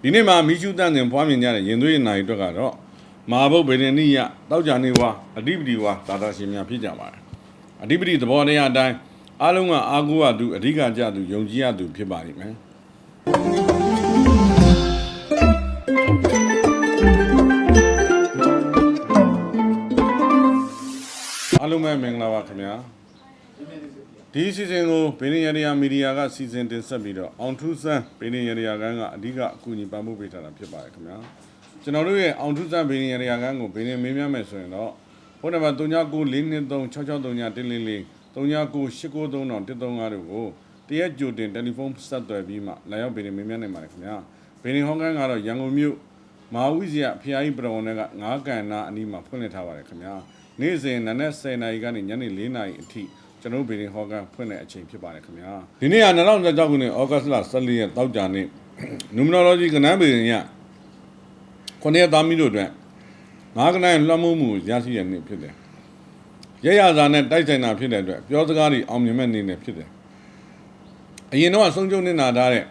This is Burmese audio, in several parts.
ဒီနေ့မှာမိရှုတန်တင်ဖွားမြင်ကြတဲ့ရင်သွေးနိုင်အတွက်ကတော့မဟာဘုတ်ဗေဒနိယတောက်ကြနေဝါအဓိပတိဝါသာသာရှင်များဖြစ်ကြပါတယ်အဓိပတိသဘောတရားအတိုင်းအားလုံးကအာကိုရသူအဓိကကြသူယုံကြည်ရသူဖြစ်ပါလိမ့်မယ်အားလုံးပဲမင်္ဂလာပါခင်ဗျာဒီစီစဉ်ကိုဗေဒင်ရရမီဒီယာကစီစဉ်တင်ဆက်ပြီးတော့အောင်ထူးစမ်းဗေဒင်ရရကန်းကအဓိကအကူအညီပံ့ပိုးပေးထားတာဖြစ်ပါတယ်ခင်ဗျာကျွန်တော်တို့ရဲ့အောင်ထူးစမ်းဗေဒင်ရရကန်းကိုဗေဒင်မေးမြန်းမယ်ဆိုရင်တော့ဖုန်းနံပါတ်3994236634 3998931135တို့ကိုတရက်ကြိုတင်တယ်လီဖုန်းဆက်သွယ်ပြီးမှလာရောက်ဗေဒင်မေးမြန်းနိုင်ပါတယ်ခင်ဗျာဗေဒင်ဟောင်းကန်းကတော့ရန်ကုန်မြို့မဟာဝိဇ္ဇာဖျားကြီးပရဝဏ်က9ကန်နာအနီးမှာဖွင့်လှစ်ထားပါတယ်ခင်ဗျာနေ့စဉ်နနက်10:00နာရီကနေညနေ4:00နာရီအထိကျွန်တော်ဗေဒင်ဟောကန်ဖွင့်တဲ့အချိန်ဖြစ်ပါတယ်ခင်ဗျာဒီနေ့က2016ခုနှစ်ဩဂတ်လ14ရက်တောက်ကြနေ့နူမနိုလောဂျီကဏ္ဍဗေဒင်ရ9ရက်သားမီးတို့အတွက်9ကဏ္ဍလွှမ်းမိုးမှုရရှိတဲ့နေ့ဖြစ်တယ်ရရစာနဲ့တိုက်ဆိုင်တာဖြစ်တဲ့အတွက်ပြောစကားတွေအောင်မြင်မဲ့နေ့နဲ့ဖြစ်တယ်အရင်တော့အဆုံးကျုံနေတာထားတဲ့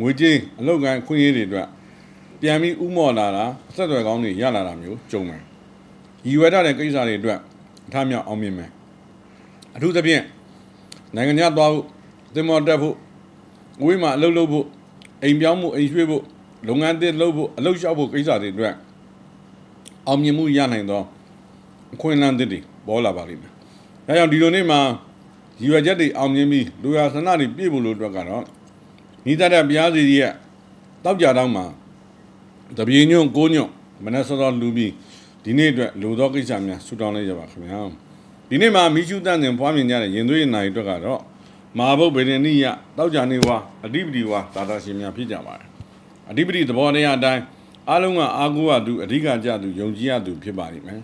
ငွေကြေးအလုပ်ကိုင်းခွင့်ရေးတွေအတွက်ပြန်ပြီးဥမော်လာတာအဆက်အသွယ်ကောင်းတွေရလာတာမျိုးကြုံတယ်ရည်ရွယ်ထားတဲ့ကိစ္စတွေအတွက်အထမြောက်အောင်မြင်မယ်အထူးသဖြင့်နိုင်ငံခြားသွားဖို့သင်္ဘောတက်ဖို့ဝေးမှာအလုပ်လုပ်ဖို့အိမ်ပြောင်းမှုအိမ်ရွှေ့ဖို့လုပ်ငန်းသစ်လုပ်ဖို့အလုပ်လျှောက်ဖို့ကိစ္စတွေအတွက်အောင်မြင်မှုရနိုင်သောအခွင့်အလမ်းသစ်တွေပေါ်လာပါလိမ့်မယ်။ဒါကြောင့်ဒီလိုနေ့မှာရည်ရွယ်ချက်တွေအောင်မြင်ပြီးလူရဆန္ဒတွေပြည့်ဖို့လို့အတွက်ကတော့ဤတတ်တဲ့ဘုရားစီရဲ့တောက်ကြတောင်းမှာတပြေညွန့်ကိုညွန့်မနက်စောစောလူပြီးဒီနေ့အတွက်လူသောကိစ္စများဆူတောင်းလိုက်ကြပါခင်ဗျာဒီနေ့မှာမိရှုတန်တင်ဖွားမြင်ကြတဲ့ရင်သွေးနိုင်အတွက်ကတော့မဟာဘုတ်ဗေဒနိယတောက်ကြနေဝါအဓိပတိဝါသာသာရှင်များဖြစ်ကြပါတယ်အဓိပတိသဘောတရားအတိုင်းအားလုံးကအာကိုရသူအဓိကကြသူယုံကြည်ရသူဖြစ်ပါလိမ့်မယ်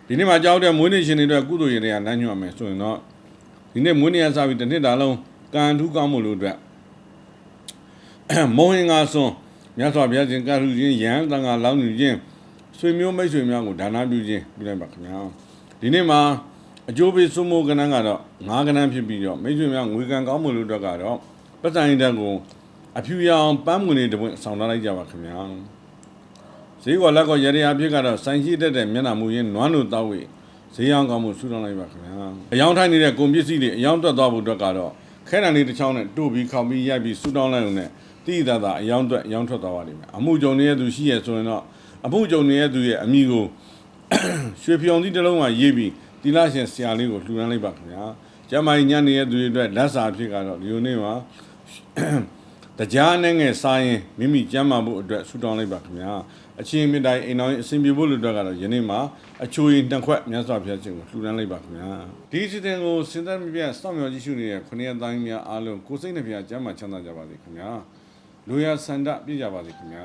ဒီနေ့မှာကြောက်တဲ့မွေးနေ့ရှင်တွေအတွက်ကုသိုလ်ရေတွေကလမ်းညွှန်မယ်ဆိုရင်တော့ဒီနေ့မွေးနေ့ရစားပြီးတစ်နှစ်တာလုံးကံထူးကောင်းမှုလို့အတွက်မောဟင်္ဂါဆွန်မြတ်စွာဘုရားရှင်ကရုချင်းယံတန်ခါလောင်းယူခြင်းဆွေမျိုးမိတ်ဆွေများကိုဒါနပြုခြင်းပြုလိုက်ပါခင်ဗျာဒီနေ့မှာအကျိုးပေးစုမိုးကဏ္ဍကတော့9ကဏ္ဍဖြစ်ပြီးတော့မိတ်ဆွေများငွေကံကောင်းမှုလို့အတွက်ကတော့ပတ်စံရတဲ့ကိုအဖြူရောင်ပန်းမွေတွေတပွင့်ဆောင်ထားလိုက်ကြပါခင်ဗျာဈေးကောလက်ကောရရအဖြစ်ကတော့စိုင်းရှိတတ်တဲ့မျက်နှာမူရင်းနွမ်းလို့တောက်ဝေးဈေးရောင်ကောင်းမှုဆူတောင်းလိုက်ပါခင်ဗျာအယောင်ထိုင်နေတဲ့ကုန်ပစ္စည်းတွေအယောင်တွက်သွားဖို့အတွက်ကတော့ခဲတံလေးတစ်ချောင်းနဲ့တို့ပြီးခောက်ပြီးရိုက်ပြီးဆူတောင်းလိုက်ုံနဲ့တိတိတသာအယောင်တွက်အယောင်ထွက်သွားပါလိမ့်မယ်အမှုကြုံနေတဲ့သူရှိရဆိုရင်တော့အမှုကြုံနေတဲ့သူရဲ့အမိကိုရွှေဖြောင်သီးတစ်လုံးမှရေးပြီးတီလာရှင်ဆရာလေးကိုလှူဒန်းလိုက်ပါခင်ဗျာကျမကြီးညနေရဲ့သူတွေအတွက်လက်စာဖြစ်ကတော့ဒီလိုနေ့မှာတရားနဲ့ငယ်စားရင်မိမိကျမ်းမာဖို့အတွက်ဆူတောင်းလိုက်ပါခင်ဗျာအချင်းမြတ်တိုင်းအိမ်တော်ရင်အစဉ်ပြေဖို့လို့အတွက်ကတော့ယနေ့မှာအချိုရင်နှစ်ခွက်မြတ်စွာဘုရားရှင်ကိုလှူဒန်းလိုက်ပါခင်ဗျာဒီစီစဉ်ကိုစင်သက်မြတ်စောင့်မျှော်ကြည့်ရှုနေတဲ့ခொနည်းသားများအားလုံးကိုစိတ်နှပြကျမ်းမာချမ်းသာကြပါစေခင်ဗျာလူရဆန္ဒပြည့်ကြပါစေခင်ဗျာ